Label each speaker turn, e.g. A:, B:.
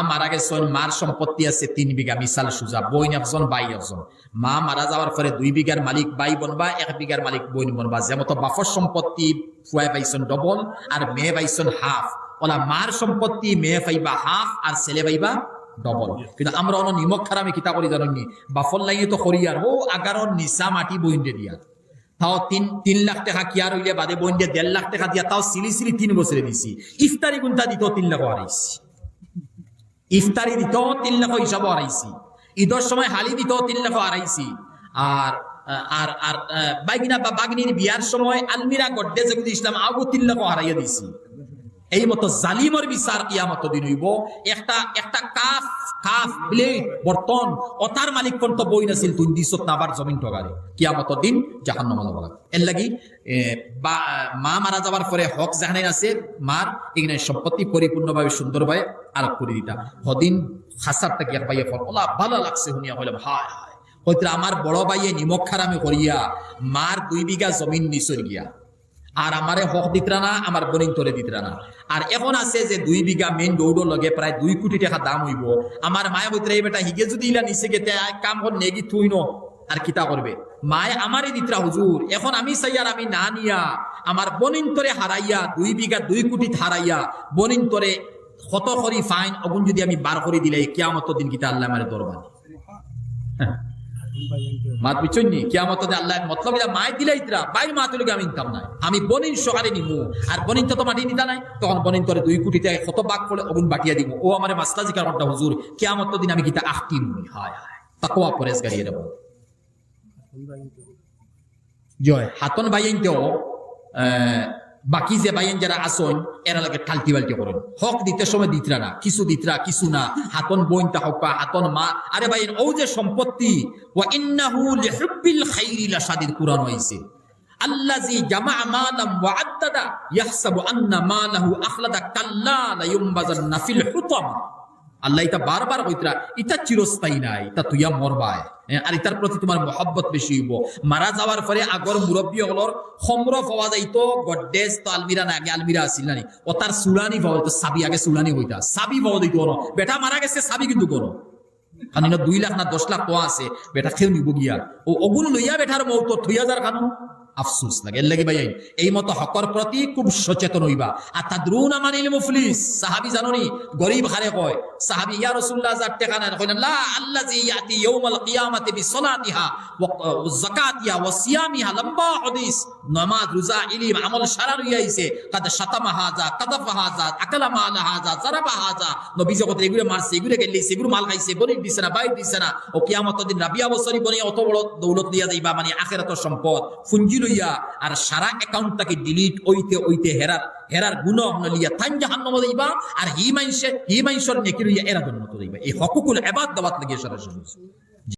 A: মারা গেছেন, মার সম্পত্তি আছে 3 বিঘা, মিসাল সুজা, বোন একজন ভাই একজন। মা মারা যাওয়ার পরে 2 বিঘার মালিক ভাই বনবা, 1 বিঘার মালিক বোন বনবা। যেমন বাফর সম্পত্তি ফুয়াই পাইছেন ডবল আর মেয়ে পাইছেন হাফ, ওলা মার সম্পত্তি মেয়ে পাইবা হাফ আর ছেলে পাইবা ডবল। কিন্তু আমরা অন্য নিমক খারামি কিতা করি জানি, বাফর লাইনে তো করিয়ার ও 11 নিচা মাটি বইন্ডে দিয়া, তাও 3 লাখ টাকা কিয়ার হইলে বাদে বইন্ডে 1.5 লাখ টাকা দিয়া, তাও সিলি 3 বছরে দিছি। ইফতারি গুন্তা দিত 3 লাখ হারাইছি, ইফতারি দিত 3 লাখ হিসাব হারাইছি, ঈদের সময় হালি দিত 3 লাখ হারাইছি। আর আর আর বাইগিনা বা বাগিনীর বিয়ার সময় আলমিরা গড্ডে যেগুলো ইসলাম আগো 3 লাখ হারাইয়া দিছি। এই মতো জালিমর বিচার কিয়ামত দিন হইব। একটা কাফ কাফ প্লেট বর্তন অতার মালিক পর্যন্ত বই নাছিল, তুই দিস না আবার জমিন ঠগারে, কিয়ামত দিন জাহান্নামে যাওয়া লাগবে। এর লাগি মা মারা যাওয়ার পরে হক জাহানে আছে মার, এখানে সম্পত্তি পরিপূর্ণভাবে সুন্দরভাবে আলাপ করে দিতা। হদিন হাসারটা গিয়া পাইয়া ফল ওলা ভালো লাগছে শুনিয়া হইলাম হায় হায়, হয়তো আমার বড় ভাইয়ে নিমক খারামি করিয়া মার 2 বিঘা জমিন নিচর গিয়া, আর আমারে হক দিতরা না, আমার বোনিন তোরে দিতরা না। আর এখন আছে যে 2 বিঘা মেন দৌড় লগে প্রায় 2 কোটি টাকা দাম হইব। আমার মায়ে হইতরা এই বেটা হিগে যদি ইলা নিচে গেতে কাম কর নেগি তুই ন আর কিতা করবে, মায়ে আমারে দিতরা হুজুর। এখন আমি চাই আর আমি না নিয়া আমার বোনিন তোরে হারাইয়া 2 বিঘা 2 কোটি হারাইয়া বোনিন তোরে কত করি ফাইন অগুন যদি আমি বার করে দিলে কিয়ামত দিন কিতা আল্লাহ আমারে দরবারে মাত বিচন্নি কিয়ামত আল্লাহ মতলব মায় দিলাইতরা বাইর মা তুলে আমি ইনকাম নাই, আমি বনিন সকালে নিমু। আর বনিন তো মাটি নিতা নাই, তখন বনিন তোরে 2 কোটি টাকা কত বাক পড়ে অগুন বাটিয়া দিব। ও আমারে মাস্তা জিকার করটা হুজুর কিয়ামত দিন আমি কিতা আখতিম হায় হায় তাকওয়া পরেজগারি এর বল জয় হাতন বাইনতেও বাকি যে বাইন যারা আসন এরা লাগে টালতি বালতি করেন, হক দিতে সময় দিতরা না, কিছু দিতরা কিছু না। হাতন বইনটা হোক বা হাতন মা, আরে বাইন ও যে সম্পত্তি ওয়া ইন্নাহু লিহুব্বিল খাইরি লাশাদিদ, কুরআন হইছে আল্লাযী জামাআ মালাম ওয়া আদ্দাদা ইয়াহসাবু আন্না মালাহু আখলাদা কাল্লা লা ইউমবাযান্না ফিল হুতামা। আল্লাহ এটা বারবার কইতরা এটা চিরস্থায়ী নাই, এটা তুইয়া মরবায়। আর এটার প্রতি তোমার মহব্বত বেশি হইব। মারা যাওয়ার পরে আগর মুরব্বী হলর খমর পাওয়া যাইতো, গড্ডেজ তো আলমিরা না, আগে আলমিরা আসিল না, ও তার সুলানি পাওয়া যাইতো, সাবি আগে সুলানি হইতা, সাবি পাওয়া দিত না। বেটা মারা গেছে সাবি কিন্তু করো, কারণ 2 লাখ না 10 লাখ তো আছে, বেটা খেয়ে নিব গিয়া ও ওগুলো লইয়া বেটার মৌত থইয়া যার কারণ আফসোস লাগে। এর লাগি ভাই এই মতো হকর প্রতি খুব সচেতন হইবা। আর তাদরুনা মানিল মুফলিস, সাহাবী জানোনি গরিব হারে কয়, সাহাবী ইয়া রাসূলুল্লাহ যার টাকা নাই কইলেন লা আল্লাযী ইয়াতি ইয়াউমাল কিয়ামাতি বিসসালাতিহা ওয়া যাকাতিহা ওয়া সিয়ামিহা, লম্বা হাদিস, নামাজ রোজা ইলম আমল সারা রইয়াইছে। কাদ শাতামা হাযা কাদাফা হাযা আকালা মাল হাযা জারাবা হাযা, নবী জগত এগুলো মারছে, এগুলো গেলিছে, এগুলো মাল খাইছে, বনি দিছে না, বাইর দিছে না। ও কিয়ামতের দিন রাবিয়া বছরই বনি অত বড় দৌলত নিয়া যাইবা, মানে আখিরাতের সম্পদ ফুঞ্জি লইয়া, আর সারা অ্যাকাউন্টটাকে ডিলিট ওইতে ওইতে হেরার গুনাহ নলিয়া তান জাহান্নামে যাইবা। আর হি মাইনসর নেকি লইয়া এরা জন্য তো যাইবা। এই হকুকুল ইবাদ দাওয়াত লাগিয়ে সরাসরি